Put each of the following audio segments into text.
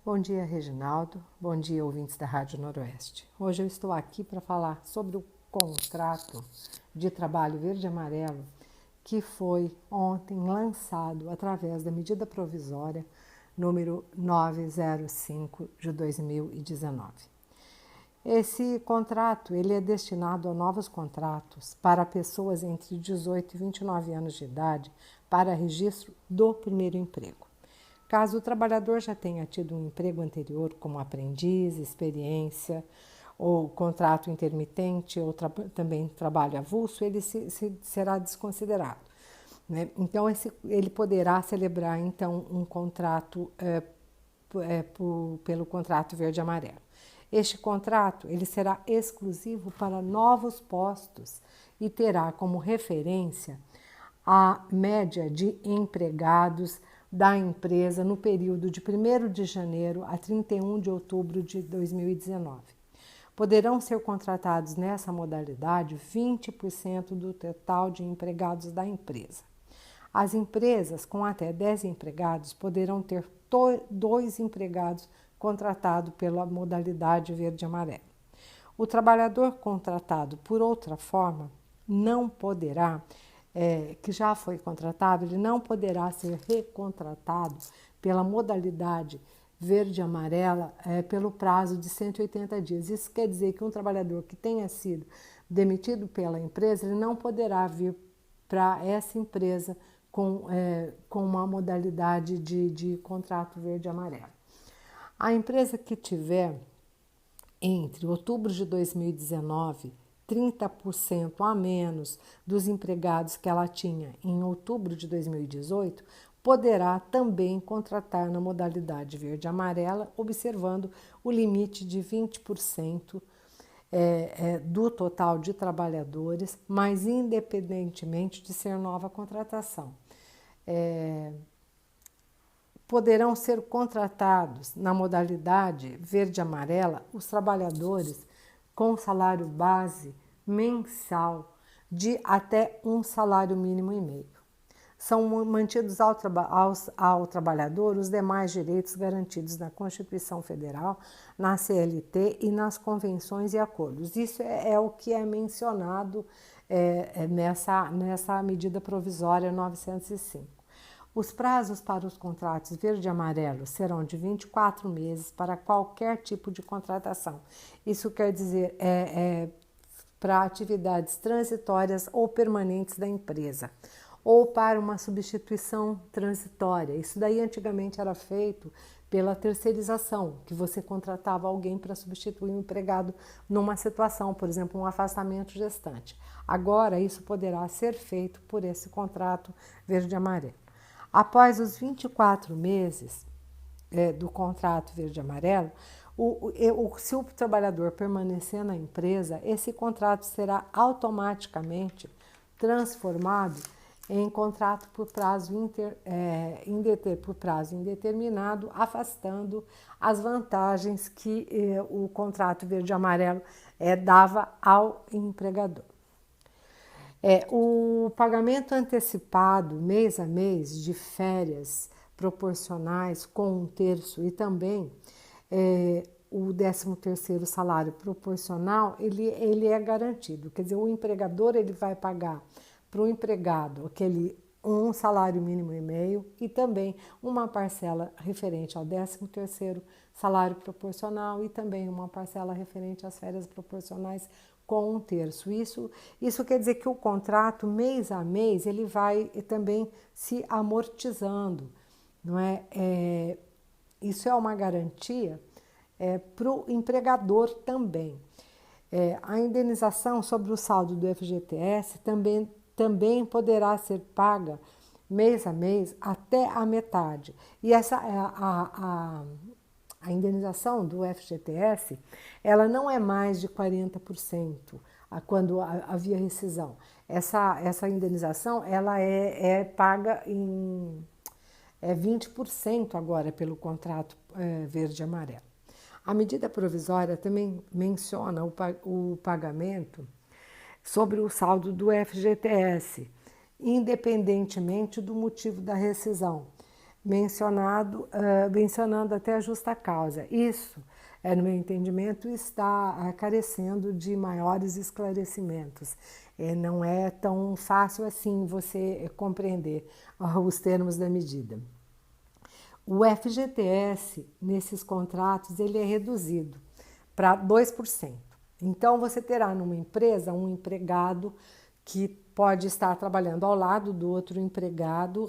Bom dia, Reginaldo. Bom dia, ouvintes da Rádio Noroeste. Hoje eu estou aqui para falar sobre o contrato de trabalho verde e amarelo que foi ontem lançado através da medida provisória número 905 de 2019. Esse contrato ele é destinado a novos contratos para pessoas entre 18 e 29 anos de idade para registro do primeiro emprego. Caso o trabalhador já tenha tido um emprego anterior, como aprendiz, experiência, ou contrato intermitente, ou também trabalho avulso, ele será desconsiderado. Né? Então, ele poderá celebrar então um contrato pelo contrato verde-amarelo. Este contrato ele será exclusivo para novos postos e terá como referência a média de empregados da empresa no período de 1º de janeiro a 31 de outubro de 2019. Poderão ser contratados nessa modalidade 20% do total de empregados da empresa. As empresas com até 10 empregados poderão ter 2 empregados contratados pela modalidade verde-amarelo. O trabalhador contratado por outra forma não poderá que já foi contratado, ele não poderá ser recontratado pela modalidade verde-amarela pelo prazo de 180 dias. Isso quer dizer que um trabalhador que tenha sido demitido pela empresa, ele não poderá vir para essa empresa com uma modalidade de contrato verde-amarelo. A empresa que tiver entre outubro de 2019 30% a menos dos empregados que ela tinha em outubro de 2018, poderá também contratar na modalidade verde-amarela, observando o limite de 20% do total de trabalhadores, mas independentemente de ser nova contratação. Poderão ser contratados na modalidade verde-amarela os trabalhadores com salário base mensal de até um salário mínimo e meio. São mantidos ao trabalhador os demais direitos garantidos na Constituição Federal, na CLT e nas convenções e acordos. Isso é o que é mencionado nessa medida provisória 905. Os prazos para os contratos verde e amarelo serão de 24 meses para qualquer tipo de contratação. Isso quer dizer para atividades transitórias ou permanentes da empresa, ou para uma substituição transitória. Isso daí antigamente era feito pela terceirização, que você contratava alguém para substituir um empregado numa situação, por exemplo, um afastamento gestante. Agora isso poderá ser feito por esse contrato verde e amarelo. Após os 24 meses do contrato verde-amarelo, se o trabalhador permanecer na empresa, esse contrato será automaticamente transformado em contrato por prazo indeterminado, afastando as vantagens que o contrato verde-amarelo dava ao empregador. O pagamento antecipado mês a mês de férias proporcionais com 1/3 e também o 13º salário proporcional, ele é garantido. Quer dizer, o empregador ele vai pagar para o empregado um salário mínimo e meio e também uma parcela referente ao 13º salário proporcional e também uma parcela referente às férias proporcionais com 1/3. Isso quer dizer que o contrato, mês a mês, ele vai também se amortizando, não é? Isso é uma garantia para o empregador também. A indenização sobre o saldo do FGTS também poderá ser paga mês a mês até a metade. E a indenização do FGTS, ela não é mais de 40% quando havia rescisão. Essa indenização, ela é paga em 20% agora pelo contrato verde e amarelo. A medida provisória também menciona o pagamento sobre o saldo do FGTS, independentemente do motivo da rescisão. mencionando até a justa causa. Isso, no meu entendimento, está carecendo de maiores esclarecimentos. Não é tão fácil assim você compreender os termos da medida. O FGTS, nesses contratos, ele é reduzido para 2%. Então, você terá numa empresa um empregado que pode estar trabalhando ao lado do outro empregado,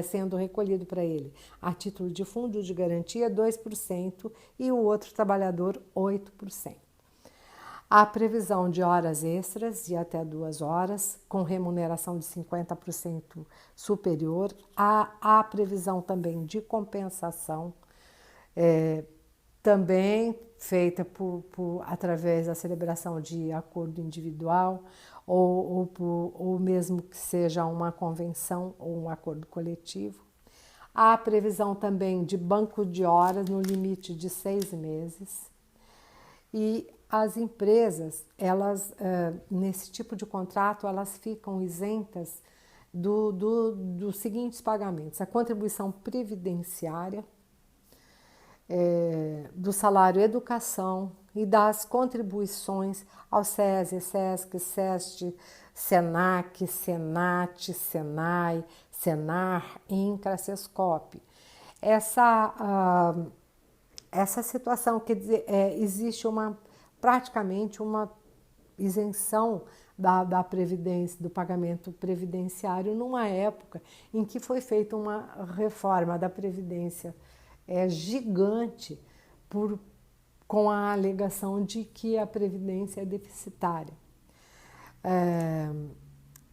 sendo recolhido para ele, a título de fundo de garantia, 2% e o outro trabalhador, 8%. Há previsão de horas extras de até 2 horas, com remuneração de 50% superior. Há previsão também de compensação, também feita através da celebração de acordo individual ou mesmo que seja uma convenção ou um acordo coletivo. Há previsão também de banco de horas no limite de 6 meses. E as empresas, elas, nesse tipo de contrato, elas ficam isentas dos seguintes pagamentos: a contribuição previdenciária, do salário educação e das contribuições ao SESI, SESC, SEST, SENAC, SENAT, SENAI, SENAR, INCRA, SESCOP. Essa situação, quer dizer, existe praticamente uma isenção da previdência, do pagamento previdenciário numa época em que foi feita uma reforma da previdência gigante com a alegação de que a previdência é deficitária.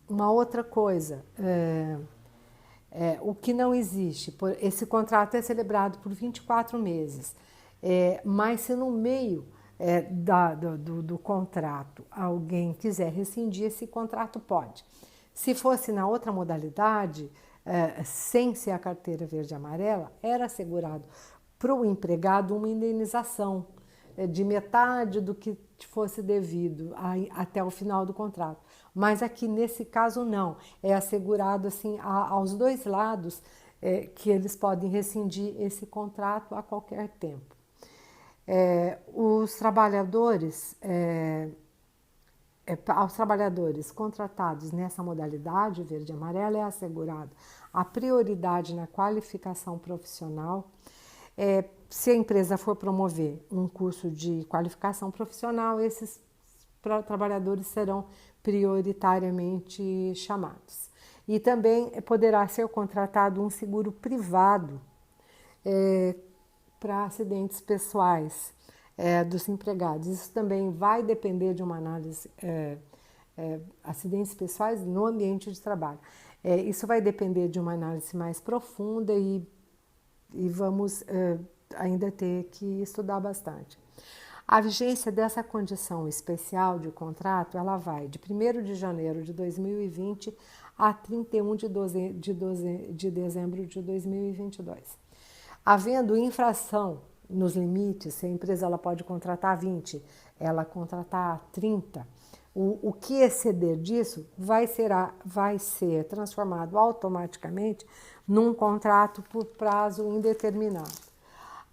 Uma outra coisa, o que não existe, esse contrato é celebrado por 24 meses, mas se no meio do contrato alguém quiser rescindir, esse contrato pode. Se fosse na outra modalidade, sem ser a carteira verde e amarela, era assegurado para o empregado uma indenização de metade do que fosse devido até o final do contrato. Mas aqui nesse caso não, é assegurado assim aos dois lados que eles podem rescindir esse contrato a qualquer tempo. Os trabalhadores, aos trabalhadores contratados nessa modalidade verde e amarela é assegurado a prioridade na qualificação profissional. Se a empresa for promover um curso de qualificação profissional, esses trabalhadores serão prioritariamente chamados. E também poderá ser contratado um seguro privado para acidentes pessoais dos empregados. Isso também vai depender de uma análise, acidentes pessoais no ambiente de trabalho. Isso vai depender de uma análise mais profunda e vamos ainda ter que estudar bastante. A vigência dessa condição especial de contrato, ela vai de 1º de janeiro de 2020 a 31 de dezembro de 2022. Havendo infração nos limites, se a empresa ela pode contratar 20, ela contratar 30, o que exceder disso vai ser transformado automaticamente num contrato por prazo indeterminado.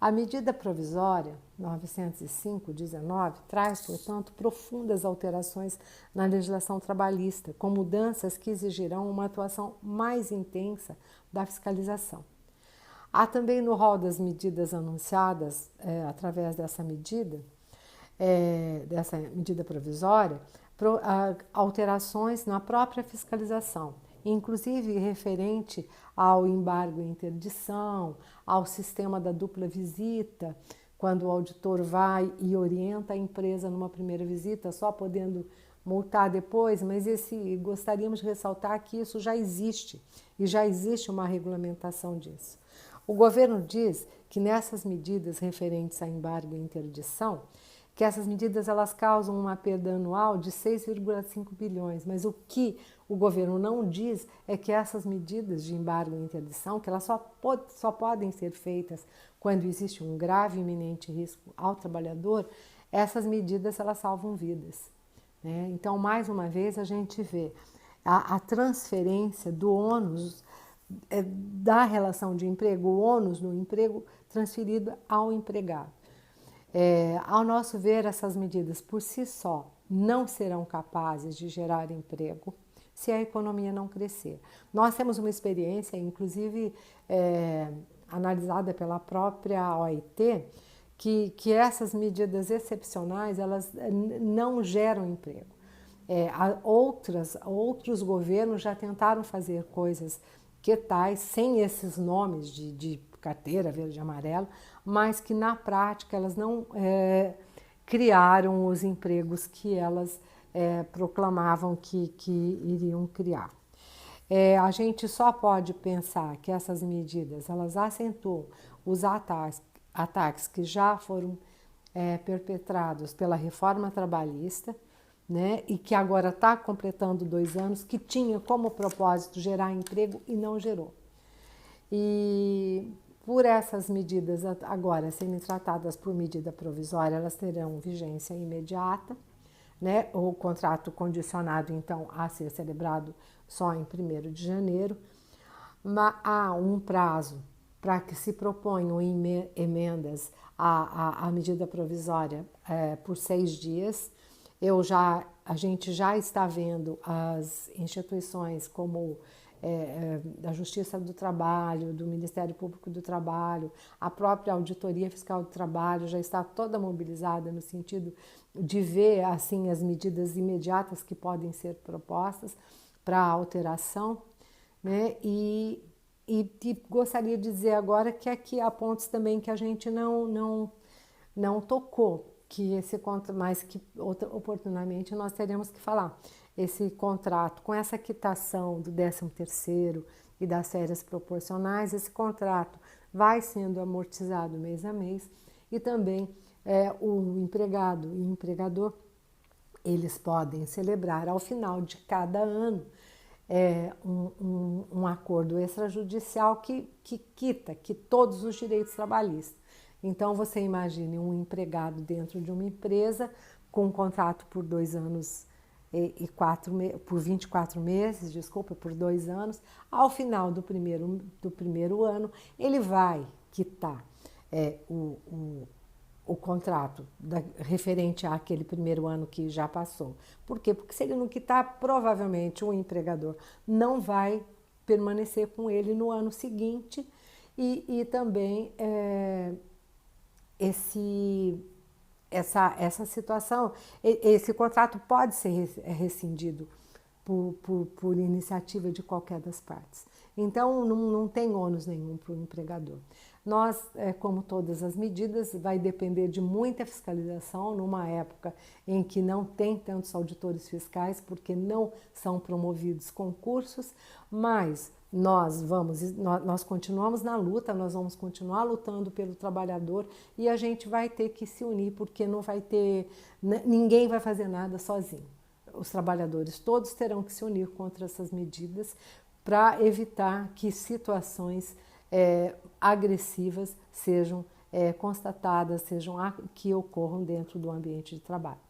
A medida provisória 905/19 traz, portanto, profundas alterações na legislação trabalhista, com mudanças que exigirão uma atuação mais intensa da fiscalização. Há também no rol das medidas anunciadas através dessa medida provisória, alterações na própria fiscalização, inclusive referente ao embargo e interdição, ao sistema da dupla visita, quando o auditor vai e orienta a empresa numa primeira visita, só podendo multar depois, mas gostaríamos de ressaltar que isso já existe, e já existe uma regulamentação disso. O governo diz que nessas medidas referentes a embargo e interdição, que essas medidas elas causam uma perda anual de 6,5 bilhões, mas o que o governo não diz é que essas medidas de embargo e interdição, que elas só podem ser feitas quando existe um grave e iminente risco ao trabalhador, essas medidas elas salvam vidas. Então, mais uma vez, a gente vê a transferência do ônus da relação de emprego, o ônus no emprego transferido ao empregado. Ao nosso ver, essas medidas por si só não serão capazes de gerar emprego se a economia não crescer. Nós temos uma experiência, inclusive analisada pela própria OIT, que essas medidas excepcionais elas não geram emprego. Outros governos já tentaram fazer coisas que tais, sem esses nomes de carteira verde e amarelo, mas que na prática elas não criaram os empregos que elas proclamavam que iriam criar. A gente só pode pensar que essas medidas elas acentuam os ataques que já foram perpetrados pela reforma trabalhista, né, e que agora está completando 2 anos, que tinha como propósito gerar emprego e não gerou. E por essas medidas agora serem tratadas por medida provisória, elas terão vigência imediata, né? O contrato condicionado, então, a ser celebrado só em 1º de janeiro. Mas há um prazo para que se proponham emendas à medida provisória por 6 dias. A gente já está vendo as instituições como da Justiça do Trabalho, do Ministério Público do Trabalho, a própria Auditoria Fiscal do Trabalho já está toda mobilizada no sentido de ver assim as medidas imediatas que podem ser propostas para alteração, né? E gostaria de dizer agora que aqui há pontos também que a gente não tocou, mas que oportunamente nós teremos que falar. Esse contrato, com essa quitação do 13º e das férias proporcionais, esse contrato vai sendo amortizado mês a mês e também o empregado e o empregador, eles podem celebrar ao final de cada ano um acordo extrajudicial que quita todos os direitos trabalhistas. Então, você imagine um empregado dentro de uma empresa com um contrato por 2 anos por 24 meses, por 2 anos, ao final do primeiro ano, ele vai quitar o contrato referente àquele primeiro ano que já passou. Por quê? Porque se ele não quitar, provavelmente o empregador não vai permanecer com ele no ano seguinte e também essa situação, esse contrato pode ser rescindido por iniciativa de qualquer das partes. Então, não tem ônus nenhum para o empregador. Nós, como todas as medidas, vai depender de muita fiscalização numa época em que não tem tantos auditores fiscais, porque não são promovidos concursos, mas nós continuamos na luta, nós vamos continuar lutando pelo trabalhador e a gente vai ter que se unir, porque ninguém vai fazer nada sozinho. Os trabalhadores todos terão que se unir contra essas medidas para evitar que situações agressivas sejam constatadas, que ocorram dentro do ambiente de trabalho.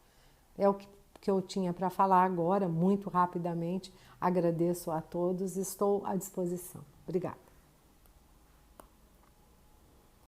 É o que eu tinha para falar agora, muito rapidamente. Agradeço a todos e estou à disposição. Obrigada.